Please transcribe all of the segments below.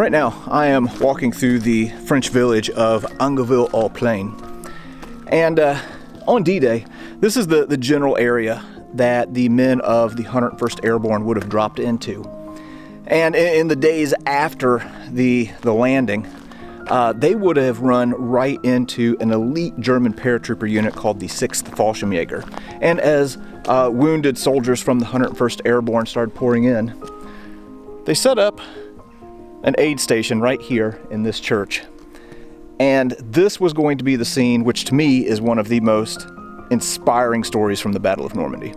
Right now, I am walking through the French village of Angoville au Plain. And on D-Day, this is the general area that the men of the 101st Airborne would have dropped into. And in the days after the landing, they would have run right into an elite German paratrooper unit called the 6th Fallschirmjäger. And as wounded soldiers from the 101st Airborne started pouring in, they set up an aid station right here in this church. And this was going to be the scene which to me is one of the most inspiring stories from the Battle of Normandy.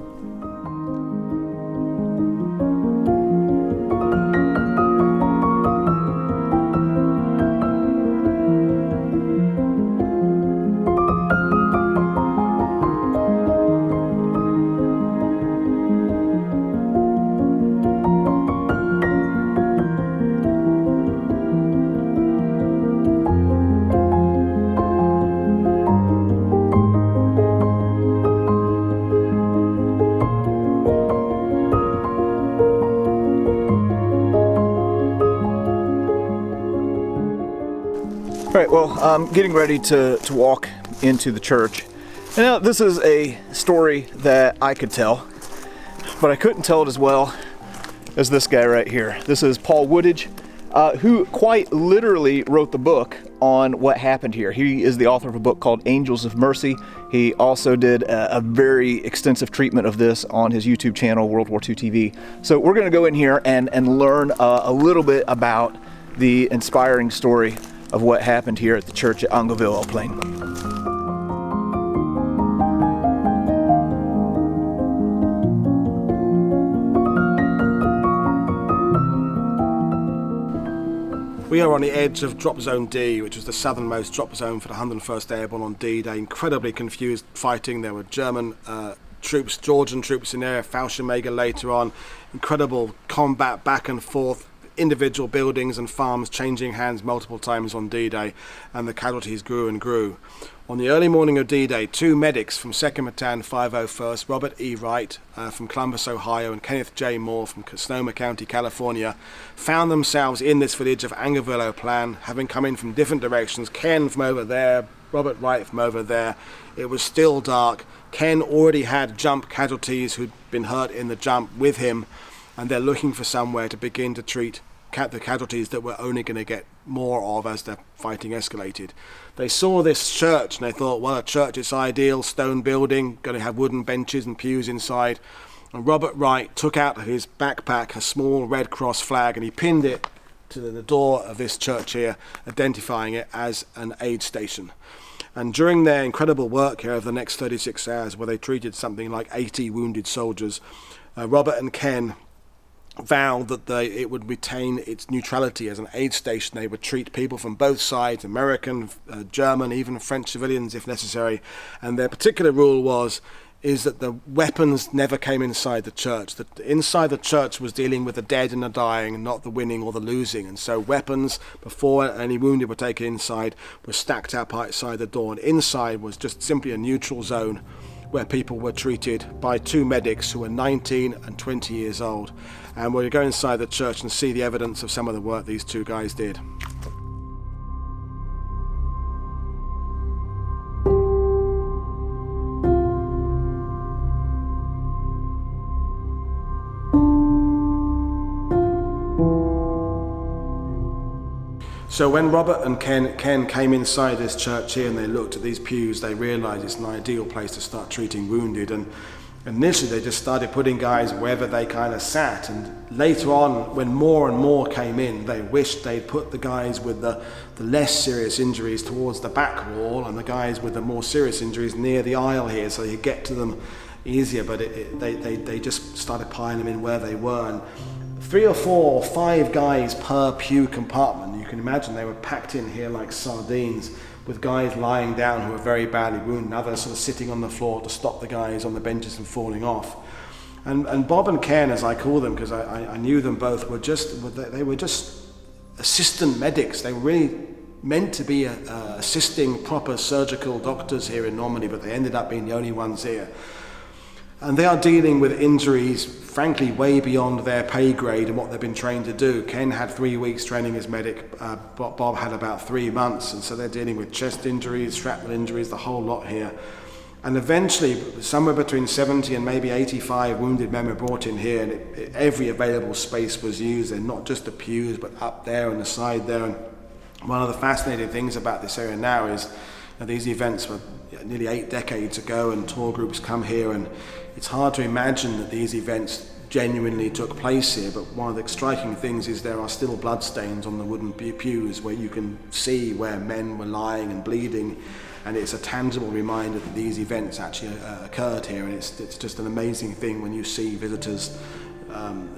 Right, well, I'm getting ready to walk into the church. And now this is a story that I could tell, but I couldn't tell it as well as this guy right here. This is Paul Woodage, who quite literally wrote the book on what happened here. He is the author of a book called Angels of Mercy. He also did a very extensive treatment of this on his YouTube channel, World War II TV. So we're going to go in here and learn a little bit about the inspiring story of what happened here at the church at Angoville au Plain. We are on the edge of Drop Zone D, which was the southernmost drop zone for the 101st Airborne on D-Day. Incredibly confused fighting. There were German troops, Georgian troops in there, Fallschirmjäger later on. Incredible combat back and forth. Individual buildings and farms changing hands multiple times on D-Day, and the casualties grew and grew. On the early morning of D-Day, two medics from 2nd Battalion 501st, Robert E. Wright from Columbus, Ohio, and Kenneth J. Moore from Sonoma County, California, found themselves in this village of Angoville au Plain, having come in from different directions. Ken from over there, Robert Wright from over there. It was still dark. Ken already had jump casualties who'd been hurt in the jump with him, and they're looking for somewhere to begin to treat the casualties that we're only going to get more of as the fighting escalated. They saw this church and they thought, well, a church is ideal, stone building, going to have wooden benches and pews inside. And Robert Wright took out of his backpack a small Red Cross flag and he pinned it to the door of this church here, identifying it as an aid station. And during their incredible work here over the next 36 hours, where they treated something like 80 wounded soldiers, Robert and Ken vowed that it would retain its neutrality as an aid station. They would treat people from both sides, American, German, even French civilians if necessary. And their particular rule is that the weapons never came inside the church. That inside the church was dealing with the dead and the dying, not the winning or the losing. And so weapons, before any wounded were taken inside, were stacked up outside the door. And inside was just simply a neutral zone where people were treated by two medics who were 19 and 20 years old. And we'll go inside the church and see the evidence of some of the work these two guys did. So when Robert and Ken came inside this church here and they looked at these pews, they realized it's an ideal place to start treating wounded. And initially they just started putting guys wherever they kind of sat. And later on, when more and more came in, they wished they'd put the guys with the less serious injuries towards the back wall and the guys with the more serious injuries near the aisle here, so you get to them easier. But they just started piling them in where they were. And 3 or 4 or 5 guys per pew compartment. You can imagine they were packed in here like sardines, with guys lying down who were very badly wounded, and others sort of sitting on the floor to stop the guys on the benches from falling off. And Bob and Ken, as I call them, because I knew them both, were just assistant medics. They were really meant to be assisting proper surgical doctors here in Normandy, but they ended up being the only ones here. And they are dealing with injuries, frankly, way beyond their pay grade and what they've been trained to do. Ken had 3 weeks training as medic, Bob had about 3 months, and so they're dealing with chest injuries, shrapnel injuries, the whole lot here. And eventually, somewhere between 70 and maybe 85 wounded men were brought in here, and every available space was used, and not just the pews, but up there and the side there. And one of the fascinating things about this area now is these events were nearly 8 decades ago, and tour groups come here, and it's hard to imagine that these events genuinely took place here, but one of the striking things is there are still bloodstains on the wooden pews where you can see where men were lying and bleeding, and it's a tangible reminder that these events actually occurred here. And it's just an amazing thing when you see visitors,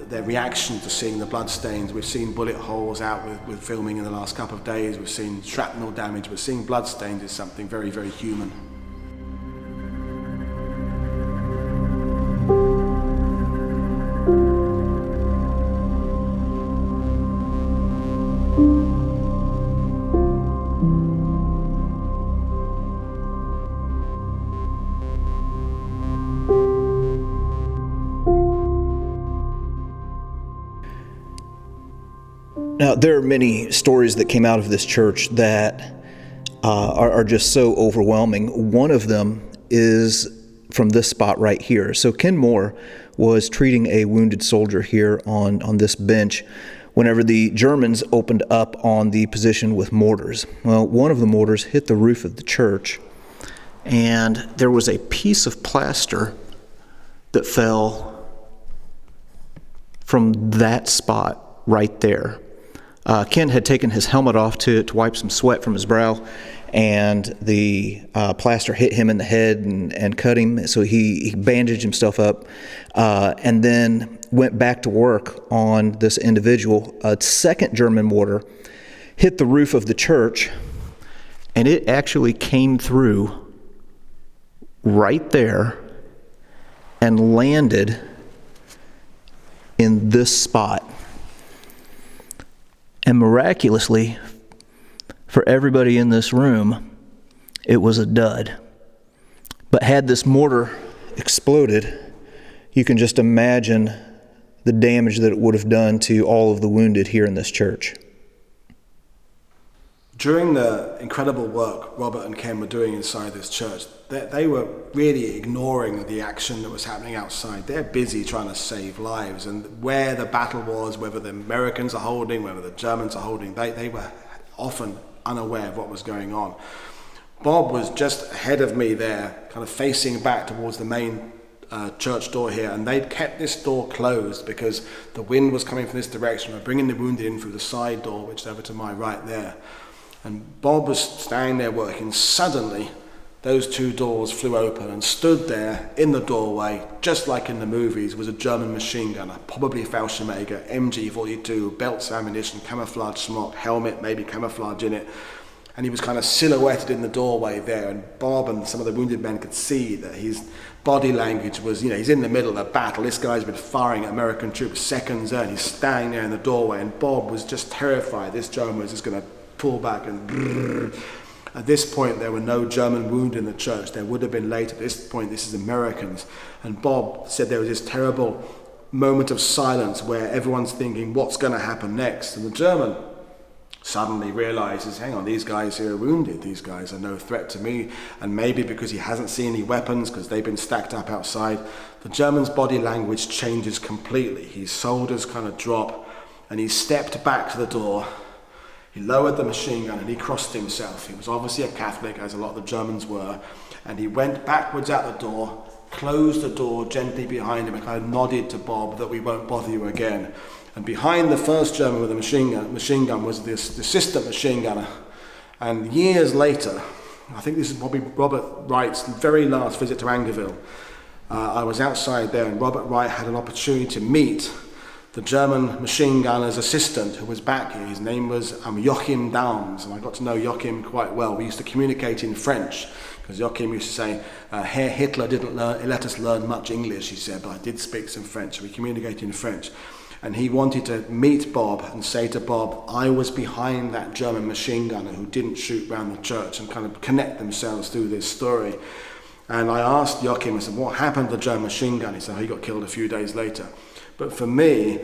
their reaction to seeing the bloodstains. We've seen bullet holes out with filming in the last couple of days, we've seen shrapnel damage, but seeing bloodstains is something very, very human. Now, there are many stories that came out of this church that are just so overwhelming. One of them is from this spot right here. So Ken Moore was treating a wounded soldier here on this bench whenever the Germans opened up on the position with mortars. Well, one of the mortars hit the roof of the church, and there was a piece of plaster that fell from that spot right there. Ken had taken his helmet off to wipe some sweat from his brow, and the plaster hit him in the head and cut him, so he bandaged himself up and then went back to work on this individual. A second German mortar hit the roof of the church, and it actually came through right there and landed in this spot. And miraculously, for everybody in this room, it was a dud. But had this mortar exploded, you can just imagine the damage that it would have done to all of the wounded here in this church. During the incredible work Robert and Ken were doing inside this church, they were really ignoring the action that was happening outside. They're busy trying to save lives, and where the battle was, whether the Americans are holding, whether the Germans are holding, they were often unaware of what was going on. Bob was just ahead of me there, kind of facing back towards the main church door here, and they'd kept this door closed because the wind was coming from this direction. We're bringing the wounded in through the side door, which is over to my right there. And Bob was standing there working. Suddenly, those two doors flew open, and stood there in the doorway, just like in the movies, was a German machine gunner, probably Fallschirmjäger, MG42, belts of ammunition, camouflage smock, helmet, maybe camouflage in it. And he was kind of silhouetted in the doorway there, and Bob and some of the wounded men could see that his body language was, he's in the middle of a battle. This guy's been firing at American troops seconds early. He's standing there in the doorway, and Bob was just terrified. This German was just going to pull back and brrr. At this point, there were no German wounded in the church. There would have been later. At this point, this is Americans. And Bob said there was this terrible moment of silence where everyone's thinking, what's going to happen next? And the German suddenly realizes, hang on, these guys here are wounded. These guys are no threat to me. And maybe because he hasn't seen any weapons, because they've been stacked up outside, the German's body language changes completely. His shoulders kind of drop, and he stepped back to the door. He lowered the machine gun and he crossed himself. He was obviously a Catholic, as a lot of the Germans were, and he went backwards out the door, closed the door gently behind him, and kind of nodded to Bob that we won't bother you again. And behind the first German with the machine gun was the assistant machine gunner. And years later, I think this is probably Robert Wright's very last visit to Angoville. I was outside there, and Robert Wright had an opportunity to meet the German machine gunner's assistant who was back here. His name was Joachim Downs, and I got to know Joachim quite well. We used to communicate in French, because Joachim used to say, Herr Hitler didn't let us learn much English, he said, but I did speak some French, so we communicated in French. And he wanted to meet Bob and say to Bob, I was behind that German machine gunner who didn't shoot round the church, and kind of connect themselves through this story. And I asked Joachim, I said, what happened to the German machine gun? He said, oh, he got killed a few days later. But for me,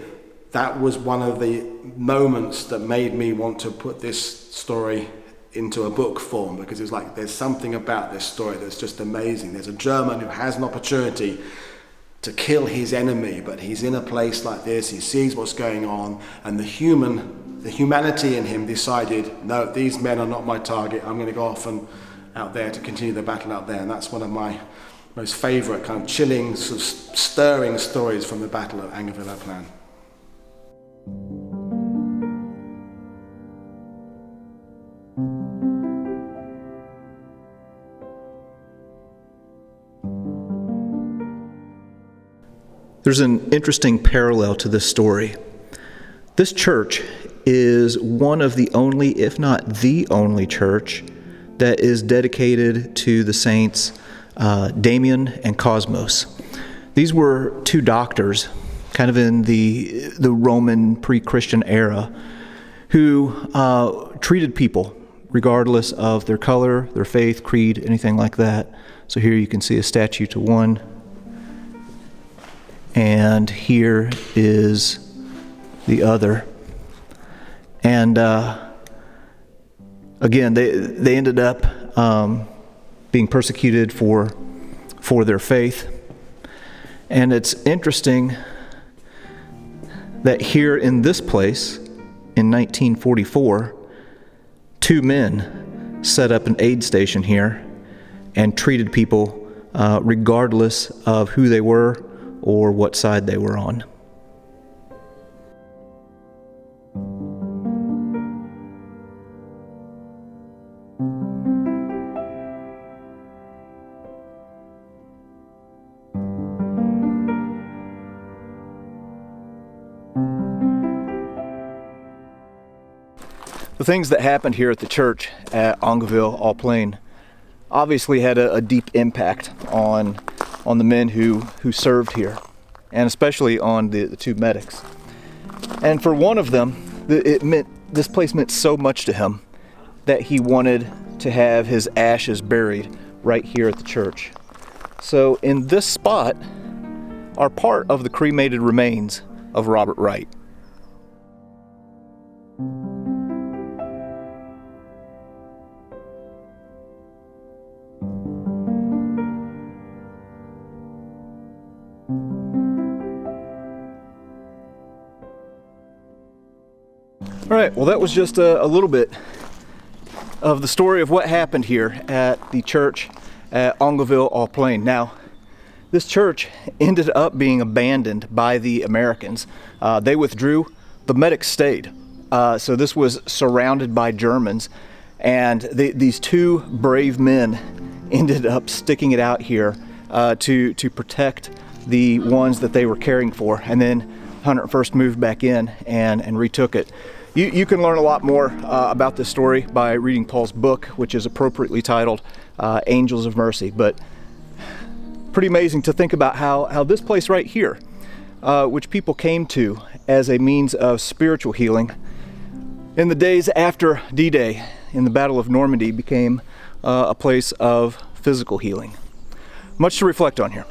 that was one of the moments that made me want to put this story into a book form, because it's like there's something about this story that's just amazing. There's a German who has an opportunity to kill his enemy, but he's in a place like this, he sees what's going on, and the humanity in him decided, no, these men are not my target, I'm going to go off and out there to continue the battle out there. And that's one of my most favourite kind of chilling, sort of stirring stories from the Battle of Angoville. There's an interesting parallel to this story. This church is one of the only, if not the only church that is dedicated to the saints Damien and Cosmos. These were two doctors, kind of in the Roman pre-Christian era, who treated people regardless of their color, their faith, creed, anything like that. So here you can see a statue to one, and here is the other. And again, they ended up being persecuted for their faith. And it's interesting that here in this place, in 1944, two men set up an aid station here and treated people regardless of who they were or what side they were on. The things that happened here at the church at Angoville au Plain obviously had a deep impact on the men who served here, and especially on the two medics. And for one of them, this place meant so much to him that he wanted to have his ashes buried right here at the church. So in this spot are part of the cremated remains of Robert Wright. All right, well, that was just a little bit of the story of what happened here at the church at Angoville au Plain. Now, this church ended up being abandoned by the Americans. They withdrew, the medics stayed. So this was surrounded by Germans, and these two brave men ended up sticking it out here to protect the ones that they were caring for, and then 101st moved back in and retook it. You can learn a lot more about this story by reading Paul's book, which is appropriately titled Angels of Mercy. But pretty amazing to think about how this place right here, which people came to as a means of spiritual healing, in the days after D-Day in the Battle of Normandy became a place of physical healing. Much to reflect on here.